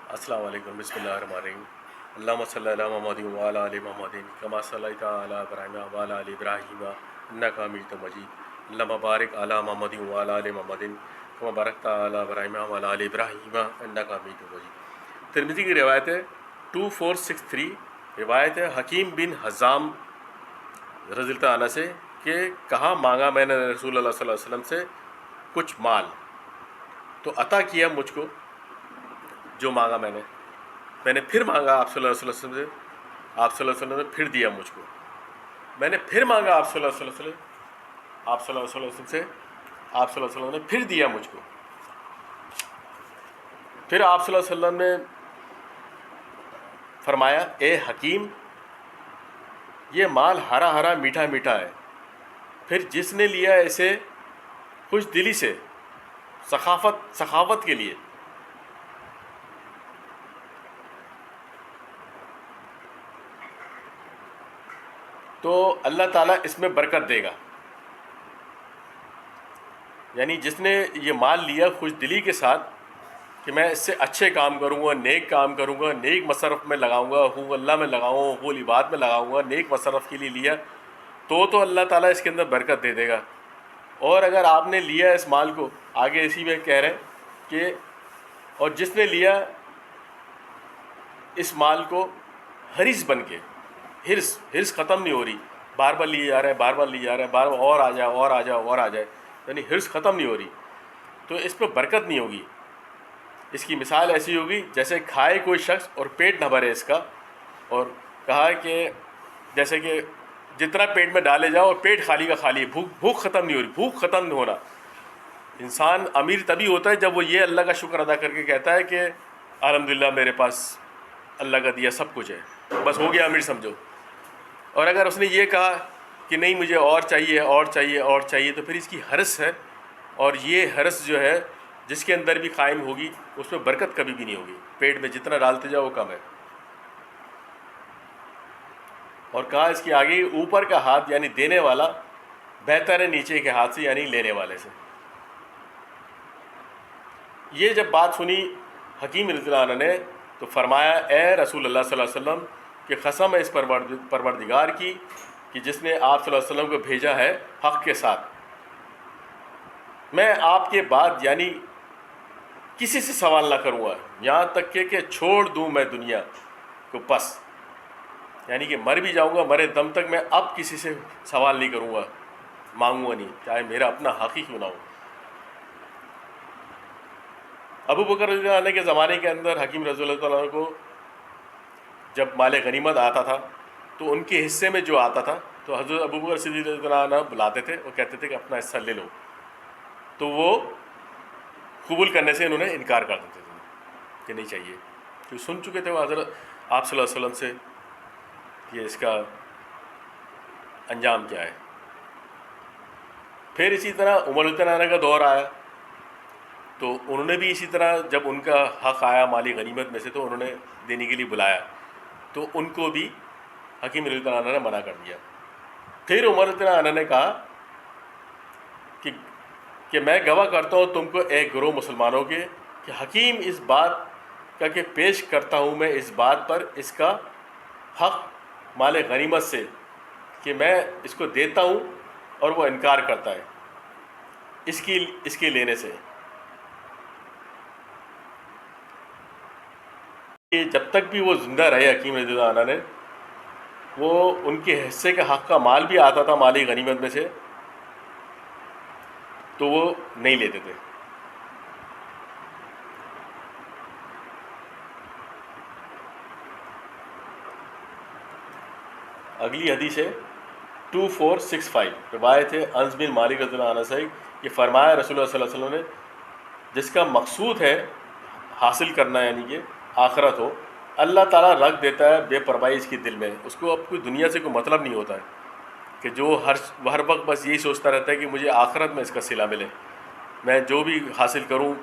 السلام علیکم، بسم اللہ الرحمن الرحیم۔ اللہم صلی علی محمد وعلی آل محمد کما صلیت علی ابراہیم وعلی آل ابراہیم انک حمید مجید۔ اللہم بارک علی محمد وعلی آل محمد کما بارکت علی ابراہیم وعلی آل ابراہیم انک حمید مجید۔ ترمذی کی روایت ہے 2463، روایت ہے حکیم بن حزام رضی اللہ عنہ سے کہ کہاں مانگا میں نے رسول اللہ صلی اللہ علیہ وسلم سے کچھ مال، تو عطا کیا مجھ کو جو مانگا میں نے پھر مانگا آپ صلی اللہ علیہ وسلم سے، آپ صلی اللہ علیہ وسلم نے پھر دیا مجھ کو۔ میں نے پھر مانگا آپ صلی اللہ علیہ وسلم سے، آپ صلی اللہ علیہ وسلم سے، آپ صلی اللہ علیہ وسلم نے پھر دیا مجھ کو۔ پھر آپ صلی اللہ علیہ وسلم نے فرمایا اے حکیم، یہ مال ہرا ہرا میٹھا میٹھا ہے، پھر جس نے لیا اسے خوش دلی سے، سخاوت کے لیے، تو اللہ تعالیٰ اس میں برکت دے گا۔ یعنی جس نے یہ مال لیا خوش دلی کے ساتھ کہ میں اس سے اچھے کام کروں گا، نیک کام کروں گا، نیک مصرف میں لگاؤں گا، حقوق اللہ میں لگاؤں گا، حقوق العباد میں لگاؤں گا، نیک مصرف کے لیے لیا تو اللہ تعالیٰ اس کے اندر برکت دے دے گا۔ اور اگر آپ نے لیا اس مال کو، آگے اسی میں کہہ رہے ہیں کہ اور جس نے لیا اس مال کو حرص بن کے، حرص ختم نہیں ہو رہی، بار بار لیے جا رہے ہیں، بار بار لیے جا رہے ہیں، بار بار اور آ جائے اور آ جائے اور آ جائے، یعنی حرص ختم نہیں ہو رہی، تو اس پہ برکت نہیں ہوگی۔ اس کی مثال ایسی ہوگی جیسے کھائے کوئی شخص اور پیٹ نہ بھرے اس کا، اور کہا کہ جیسے کہ جتنا پیٹ میں ڈالے جاؤ اور پیٹ خالی کا خالی، بھوک ختم نہیں ہو رہی، بھوک ختم نہیں ہونا۔ انسان امیر تبھی ہوتا ہے جب وہ یہ اللہ کا شکر ادا کر کے کہتا ہے کہ الحمدللہ میرے پاس اللہ کا دیا سب کچھ ہے، بس ہو گیا امیر سمجھو۔ اور اگر اس نے یہ کہا کہ نہیں مجھے اور چاہیے اور چاہیے اور چاہیے، تو پھر اس کی حرص ہے، اور یہ حرص جو ہے جس کے اندر بھی قائم ہوگی اس میں برکت کبھی بھی نہیں ہوگی، پیٹ میں جتنا ڈالتے جاؤ وہ کم ہے۔ اور کہا اس کی آگے اوپر کا ہاتھ یعنی دینے والا بہتر ہے نیچے کے ہاتھ سے یعنی لینے والے سے۔ یہ جب بات سنی حکیم رضی اللہ عنہ نے تو فرمایا اے رسول اللہ صلی اللہ علیہ وسلم کہ قسم ہے اس پروردگار کی کہ جس نے آپ صلی اللہ علیہ وسلم کو بھیجا ہے حق کے ساتھ، میں آپ کے بعد یعنی کسی سے سوال نہ کروں گا یہاں تک کہ چھوڑ دوں میں دنیا کو، پس یعنی کہ مر بھی جاؤں گا، مرے دم تک میں اب کسی سے سوال نہیں کروں گا، مانگوں گا نہیں، چاہے میرا اپنا حق ہی کیوں نہ ہو۔ ابو بکر رضی اللہ عنہ کے زمانے کے اندر حکیم رضی اللہ عنہ کو جب مال غنیمت آتا تھا تو ان کے حصے میں جو آتا تھا تو حضرت ابو بکر صدیق رضی اللہ عنہ بلاتے تھے اور کہتے تھے کہ اپنا حصہ لے لو، تو وہ قبول کرنے سے انہوں نے انکار کر دیتے تھے کہ نہیں چاہیے، کیونکہ سن چکے تھے وہ حضرت آپ صلی اللہ علیہ وسلم سے کہ اس کا انجام کیا ہے۔ پھر اسی طرح عمر رضی اللہ عنہ کا دور آیا تو انہوں نے بھی اسی طرح جب ان کا حق آیا مالی غنیمت میں سے تو انہوں نے دینے کے لیے بلایا تو ان کو بھی حکیم رضی اللہ عنہ نے منع کر دیا۔ پھر عمر رضی اللہ عنہ نے کہا کہ میں گواہ کرتا ہوں تم کو ایک گروہ مسلمانوں کے کہ حکیم اس بات کا کہ پیش کرتا ہوں میں اس بات پر اس کا حق مال غنیمت سے کہ میں اس کو دیتا ہوں اور وہ انکار کرتا ہے اس کے لینے سے، کہ جب تک بھی وہ زندہ رہے حکیم رضی اللہ عنہ نے، وہ ان کے حصے کا حق کا مال بھی آتا تھا مالی غنیمت میں سے تو وہ نہیں لیتے تھے۔ اگلی حدیث ہے 2465، روایت ہے انس بن مالک رضی اللہ عنہ سے کہ فرمایا رسول اللہ صلی اللہ علیہ وسلم نے جس کا مقصود ہے حاصل کرنا یعنی کہ آخرت ہو، اللہ تعالیٰ رکھ دیتا ہے بے پرواہی اس کے دل میں، اس کو اب کوئی دنیا سے کوئی مطلب نہیں ہوتا ہے کہ جو ہر وقت بس یہی سوچتا رہتا ہے کہ مجھے آخرت میں اس کا صلہ ملے، میں جو بھی حاصل کروں،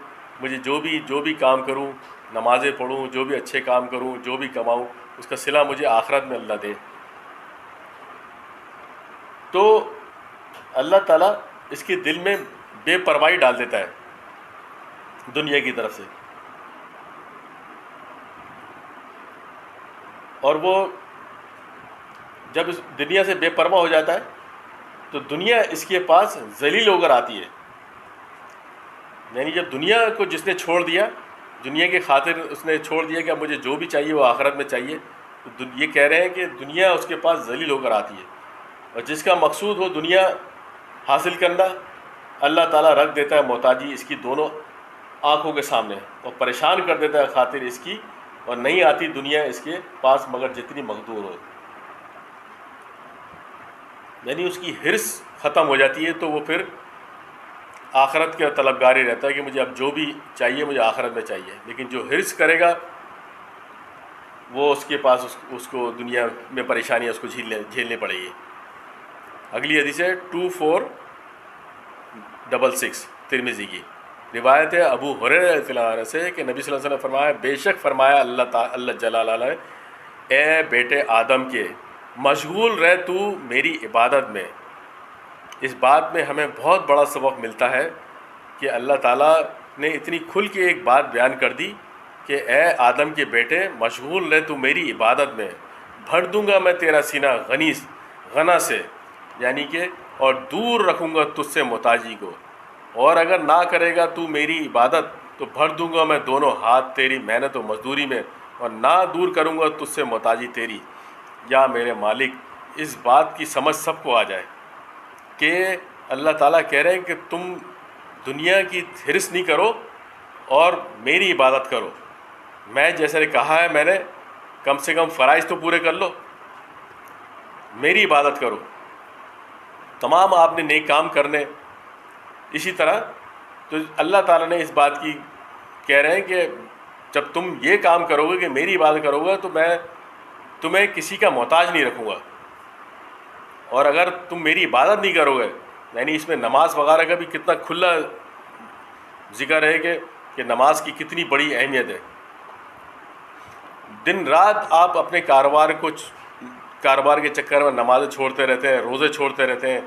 مجھے جو بھی کام کروں، نمازیں پڑھوں، جو بھی اچھے کام کروں، جو بھی کماؤں، اس کا صلہ مجھے آخرت میں اللہ دے۔ تو اللہ تعالیٰ اس کے دل میں بے پرواہی ڈال دیتا ہے دنیا کی طرف سے، اور وہ جب اس دنیا سے بے پرواہ ہو جاتا ہے تو دنیا اس کے پاس ذلیل ہو کر آتی ہے. یعنی جب دنیا کو جس نے چھوڑ دیا، دنیا کی خاطر اس نے چھوڑ دیا کہ اب مجھے جو بھی چاہیے وہ آخرت میں چاہیے، تو یہ کہہ رہے ہیں کہ دنیا اس کے پاس ذلیل ہو کر آتی ہے. اور جس کا مقصود ہو دنیا حاصل کرنا، اللہ تعالیٰ رکھ دیتا ہے محتاجی اس کی دونوں آنکھوں کے سامنے، اور پریشان کر دیتا ہے خاطر اس کی، اور نہیں آتی دنیا اس کے پاس مگر جتنی مقدور ہو. یعنی اس کی حرص ختم ہو جاتی ہے، تو وہ پھر آخرت کا طلبگار ہی رہتا ہے کہ مجھے اب جو بھی چاہیے مجھے آخرت میں چاہیے. لیکن جو حرص کرے گا وہ اس کے پاس اس کو دنیا میں پریشانیاں اس کو جھیلنی پڑے گی. اگلی حدیث ہے 2466 ترمذی کی روایت ہے ابو ہریرہ رضی اللہ عنہ سے کہ نبی صلی اللہ علیہ وسلم نے فرمایا، بے شک فرمایا اللہ جلال نے، اے بیٹے آدم کے، مشغول رہ تو میری عبادت میں. اس بات میں ہمیں بہت بڑا سبق ملتا ہے کہ اللہ تعالیٰ نے اتنی کھل کے ایک بات بیان کر دی کہ اے آدم کے بیٹے، مشغول رہ تو میری عبادت میں، بھر دوں گا میں تیرا سینہ غنا سے، یعنی کہ اور دور رکھوں گا تجھ سے محتاجی کو. اور اگر نہ کرے گا تو میری عبادت تو بھر دوں گا میں دونوں ہاتھ تیری محنت و مزدوری میں، اور نہ دور کروں گا تجھ سے محتاجی تیری. یا میرے مالک، اس بات کی سمجھ سب کو آ جائے کہ اللہ تعالیٰ کہہ رہے ہیں کہ تم دنیا کی حرص نہیں کرو اور میری عبادت کرو. میں جیسے نے کہا ہے، میں نے کم سے کم فرائض تو پورے کر لو، میری عبادت کرو. تمام آپ نے نیک کام کرنے. اسی طرح تو اللہ تعالیٰ نے اس بات کی کہہ رہے ہیں کہ جب تم یہ کام کرو گے کہ میری عبادت کرو گے تو میں تمہیں کسی کا محتاج نہیں رکھوں گا. اور اگر تم میری عبادت نہیں کرو گے، یعنی اس میں نماز وغیرہ کا بھی کتنا کھلا ذکر ہے کہ نماز کی کتنی بڑی اہمیت ہے. دن رات آپ اپنے کاروبار کے چکر میں نمازیں چھوڑتے رہتے ہیں، روزے چھوڑتے رہتے ہیں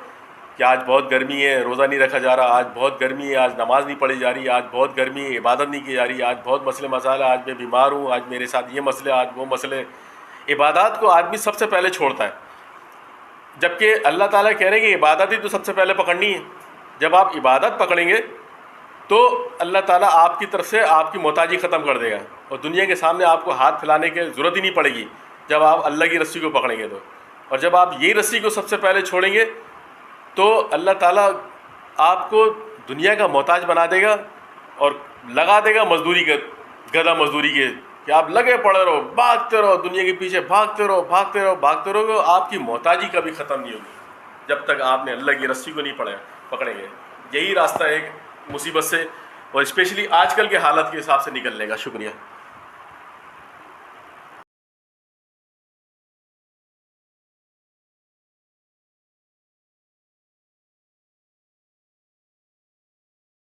کہ آج بہت گرمی ہے روزہ نہیں رکھا جا رہا، آج بہت گرمی ہے آج نماز نہیں پڑھی جا رہی، آج بہت گرمی ہے عبادت نہیں کی جا رہی، آج بہت مسئلے مسائل، آج میں بیمار ہوں، آج میرے ساتھ یہ مسئلے، آج وہ مسئلے. عبادات کو آدمی سب سے پہلے چھوڑتا ہے، جبکہ اللہ تعالیٰ کہہ رہے ہیں کہ عبادت ہی تو سب سے پہلے پکڑنی ہے. جب آپ عبادت پکڑیں گے تو اللہ تعالیٰ آپ کی طرف سے آپ کی محتاجی ختم کر دے گا، اور دنیا کے سامنے آپ کو ہاتھ پھیلانے کی ضرورت ہی نہیں پڑے گی جب آپ اللہ کی رسی کو پکڑیں گے تو. اور جب آپ یہ رسی کو سب سے پہلے چھوڑیں گے تو اللہ تعالیٰ آپ کو دنیا کا محتاج بنا دے گا اور لگا دے گا مزدوری کا، گدھا مزدوری کے، کہ آپ لگے پڑے رہو، بھاگتے رہو دنیا کے پیچھے، بھاگتے رہو. آپ کی محتاجی کبھی ختم نہیں ہوگی جب تک آپ نے اللہ کی رسی کو نہیں پکڑیں گے. یہی راستہ ہے مصیبت سے اور اسپیشلی آج کل کے حالت کے حساب سے نکلنے کا. شکریہ.